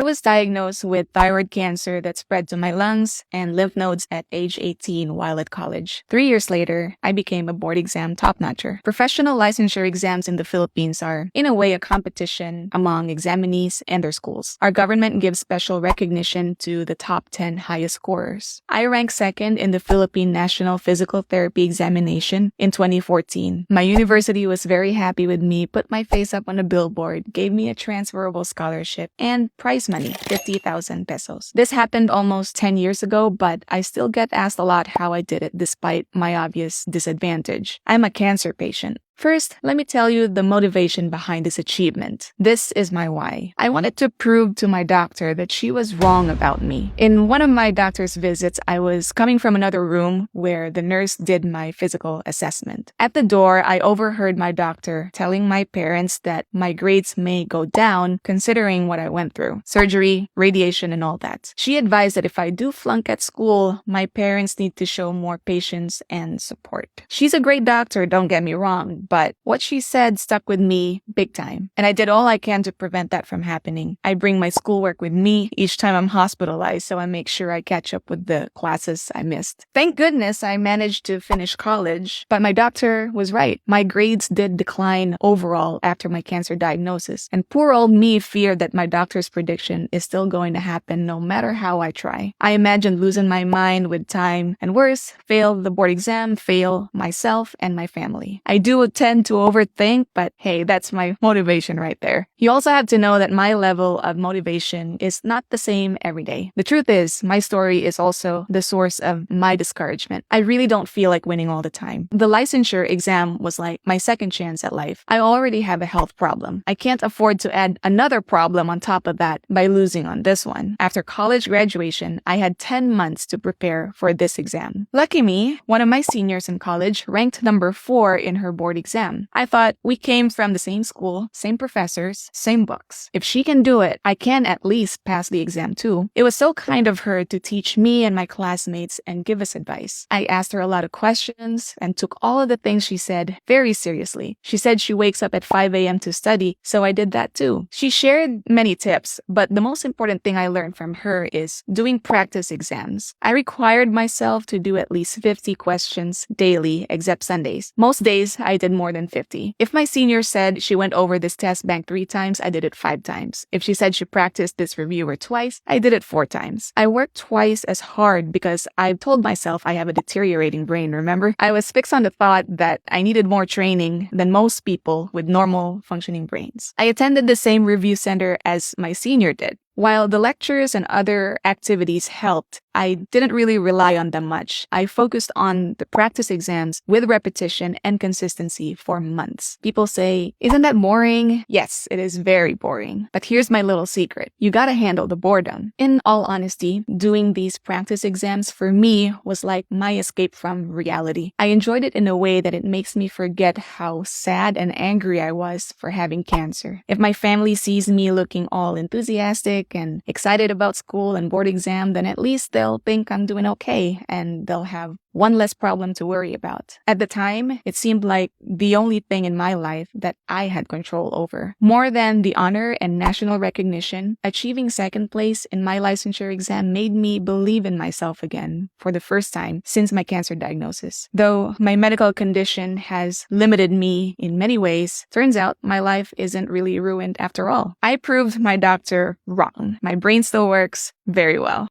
was diagnosed with thyroid cancer that spread to my lungs and lymph nodes at age 18 while at college. 3 years later, I became a board exam top-notcher. Professional licensure exams in the Philippines are, in a way, a competition among examinees and their schools. Our government gives special recognition to the top 10 highest scorers. I ranked second in the Philippine National Physical Therapy Examination in 2014. My university was very happy with me, put my face up on a billboard, gave me a transferable scholarship, and prize money, 50,000 pesos. This happened almost 10 years ago, but I still get asked a lot how I did it despite my obvious disadvantage. I'm a cancer patient. First, let me tell you the motivation behind this achievement. This is my why. I wanted to prove to my doctor that she was wrong about me. In one of my doctor's visits, I was coming from another room where the nurse did my physical assessment. At the door, I overheard my doctor telling my parents that my grades may go down considering what I went through. Surgery, radiation, and all that. She advised that if I do flunk at school, my parents need to show more patience and support. She's a great doctor, don't get me wrong, but what she said stuck with me big time. And I did all I can to prevent that from happening. I bring my schoolwork with me each time I'm hospitalized, so I make sure I catch up with the classes I missed. Thank goodness I managed to finish college, but my doctor was right. My grades did decline overall after my cancer diagnosis. And poor old me feared that my doctor's prediction is still going to happen no matter how I try. I imagined losing my mind with time, and worse, fail the board exam, fail myself and my family. I do tend to overthink, but hey, that's my motivation right there. You also have to know that my level of motivation is not the same every day. The truth is, my story is also the source of my discouragement. I really don't feel like winning all the time. The licensure exam was like my second chance at life. I already have a health problem. I can't afford to add another problem on top of that by losing on this one. After college graduation, I had 10 months to prepare for this exam. Lucky me, one of my seniors in college ranked number 4 in her board exam. I thought we came from the same school, same professors, same books. If she can do it, I can at least pass the exam too. It was so kind of her to teach me and my classmates and give us advice. I asked her a lot of questions and took all of the things she said very seriously. She said she wakes up at 5 a.m. to study, so I did that too. She shared many tips, but the most important thing I learned from her is doing practice exams. I required myself to do at least 50 questions daily, except Sundays. Most days, I did more than 50. If my senior said she went over this test bank 3 times, I did it 5 times. If she said she practiced this reviewer twice, I did it 4 times. I worked twice as hard because I told myself I have a deteriorating brain, remember? I was fixed on the thought that I needed more training than most people with normal functioning brains. I attended the same review center as my senior did. While the lectures and other activities helped, I didn't really rely on them much. I focused on the practice exams with repetition and consistency for months. People say, isn't that boring? Yes, it is very boring. But here's my little secret. You gotta handle the boredom. In all honesty, doing these practice exams for me was like my escape from reality. I enjoyed it in a way that it makes me forget how sad and angry I was for having cancer. If my family sees me looking all enthusiastic and excited about school and board exam, then at least they'll think I'm doing okay and they'll have one less problem to worry about. At the time, it seemed like the only thing in my life that I had control over. More than the honor and national recognition, achieving second place in my licensure exam made me believe in myself again for the first time since my cancer diagnosis. Though my medical condition has limited me in many ways, turns out my life isn't really ruined after all. I proved my doctor wrong. My brain still works very well.